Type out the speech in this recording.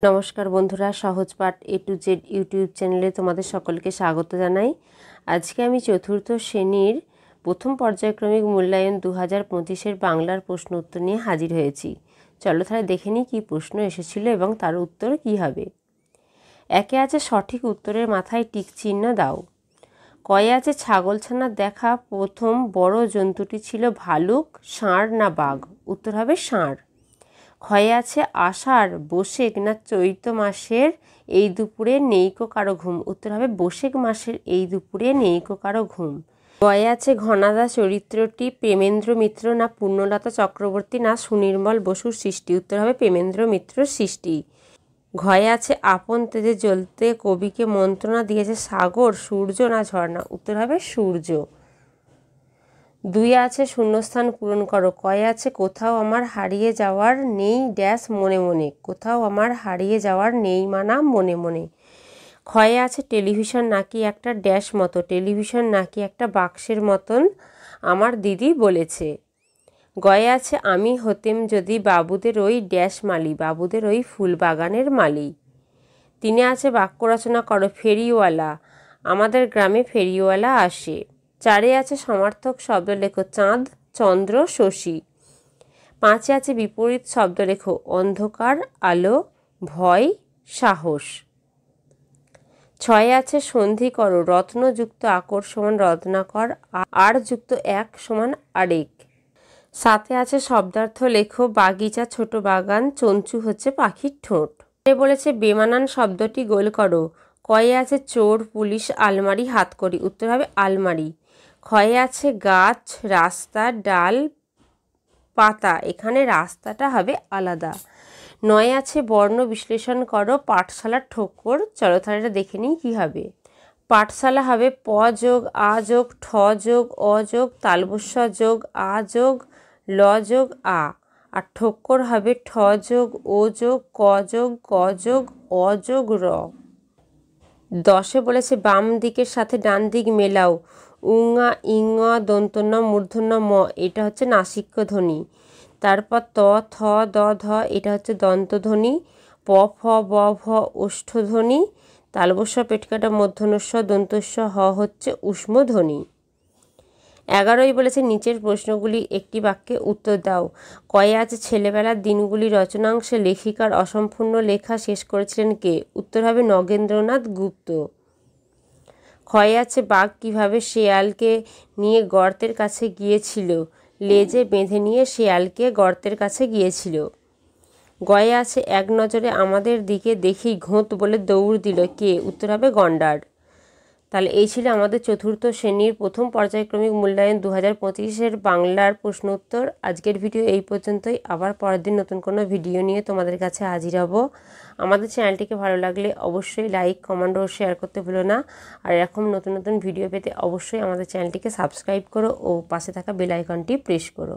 নমস্কার বন্ধুরা, সহজ পাঠ A to Z ইউটিউব চ্যানেলে তোমাদের সকলকে স্বাগত জানাই। আজকে আমি চতুর্থ শ্রেণীর প্রথম পর্যায়ক্রমিক মূল্যায়ন 2025-এর বাংলার প্রশ্ন উত্তর নিয়ে হাজির হয়েছি। চলো তাহলে দেখে নিই কী প্রশ্ন এসেছিল এবং তার উত্তর কী হবে। একে আছে সঠিক উত্তরের মাথায় টিক চিহ্ন দাও। কয়ে আছে ছাগলছানার দেখা প্রথম বড় জন্তুটি ছিল ভালুক, ষাঁড় না বাঘ? উত্তর হবে ষাঁড়। ক্ষয়ে আছে আষাঢ়, বৈশাখ না চৈত্র মাসের এই দুপুরে নেইকো কারো ঘুম? উত্তর হবে বৈশাখ মাসের এই দুপুরে নেইকো কারো ঘুম। গয়ে আছে ঘনাদা চরিত্রটি প্রেমেন্দ্র মিত্র না পূর্ণলতা চক্রবর্তী না সুনির্মল বসুর সৃষ্টি? উত্তর হবে প্রেমেন্দ্র মিত্রর সৃষ্টি। ঘয়ে আছে আপন তেজে জ্বলতে কবিকে মন্ত্রণা দিয়েছে সাগর, সূর্য না ঝর্ণা? উত্তর হবে সূর্য। দুই আছে শূন্যস্থান পূরণ করো। কয়ে আছে কোথাও আমার হারিয়ে যাওয়ার নেই ড্যাশ মনে মনে? কোথাও আমার হারিয়ে যাওয়ার নেই মানা মনে মনে। ক্ষয়ে আছে টেলিভিশন নাকি একটা ড্যাশ মতো? টেলিভিশন নাকি একটা বাক্সের মতন আমার দিদি বলেছে। গয়ে আছে আমি হতেম যদি বাবুদের ওই ড্যাশ মালি, বাবুদের ওই ফুল বাগানের মালি। তিনে আছে বাক্য রচনা করো। ফেরিওয়ালা, আমাদের গ্রামে ফেরিওয়ালা আসে। চারে আছে সমার্থক শব্দ লেখো। চাঁদ, চন্দ্র, শশী। পাঁচে আছে বিপরীত শব্দ লেখো। অন্ধকার, আলো, ভয়, সাহস। ছয়ে আছে সন্ধি করো। রত্নযুক্ত আকর সমান রত্নাকর, আর যুক্ত এক সমান আরেক। সাথে আছে শব্দার্থ লেখো। বাগিচা, ছোট বাগান, চঞ্চু হচ্ছে পাখির ঠোঁট। বলেছে বেমানান শব্দটি গোল করো। কয়ে আছে চোর, পুলিশ, আলমারি, হাতকড়ি? উত্তর হবে আলমারি। ক্ষয়ে আছে গাছ, রাস্তা, ডাল, পাতা, এখানে রাস্তাটা হবে আলাদা। নয় আছে বর্ণ বিশ্লেষণ করো। পাঠশালার ঠোকর। চলো তাহলে এটা দেখে নিই কী হবে। পাঠশালা হবে প যোগ আ যোগ ঠ যোগ অ যোগ তালবস্য যোগ আ যোগ ল যোগ আ। আর ঠোক্কর হবে ঠ যোগ ও যোগ ক যোগ ক যোগ অ যোগ র। 10 বলেছে বাম দিকের সাথে ডান দিক মেলাও। উঙা, ইঙা, দন্তন্য, মূর্ধন্য ম, এটা হচ্ছে নাসিক্য ধ্বনি। তারপর ত, থ, দ, ধ, এটা হচ্ছে দন্তধ্বনি। প, ফ, ব, ভ, ওষ্ঠধ্বনি। তালবস্য, পেটকাটা, মূর্ধন্যস্ব, দন্তস্ব, হ হচ্ছে ঊষ্মধ্বনি। 11 বলেছে নিচের প্রশ্নগুলি একটি বাক্যে উত্তর দাও। কয়ে আছে ছেলেবেলার দিনগুলি রচনাংশে লেখিকার অসম্পূর্ণ লেখা শেষ করেছিলেন কে? উত্তর হবে নগেন্দ্রনাথ গুপ্ত। ক্ষয়ে আছে বাঘ কিভাবে শেয়ালকে নিয়ে গর্তের কাছে গিয়েছিল? লেজে বেঁধে নিয়ে শেয়ালকে গর্তের কাছে গিয়েছিল। গয়ে আছে এক নজরে আমাদের দিকে দেখি ঘোঁত বলে দৌড় দিল কে? উত্তর হবে গন্ডার। তাহলে এই ছিল আমাদের চতুর্থ শ্রেণীর প্রথম পর্যায়ক্রমিক মূল্যায়ন 2025-এর বাংলার প্রশ্ন উত্তর। আজকের ভিডিও এই পর্যন্তই। আবার পরের দিন নতুন কোনো ভিডিও নিয়ে তোমাদের কাছে হাজির হব। আমাদের চ্যানেলটিকে ভালো লাগলে অবশ্যই লাইক, কমেন্ট ও শেয়ার করতে ভুলো না। আর এরকম নতুন নতুন ভিডিও পেতে অবশ্যই আমাদের চ্যানেলটিকে সাবস্ক্রাইব করো ও পাশে থাকা বেল আইকনটি প্রেস করো।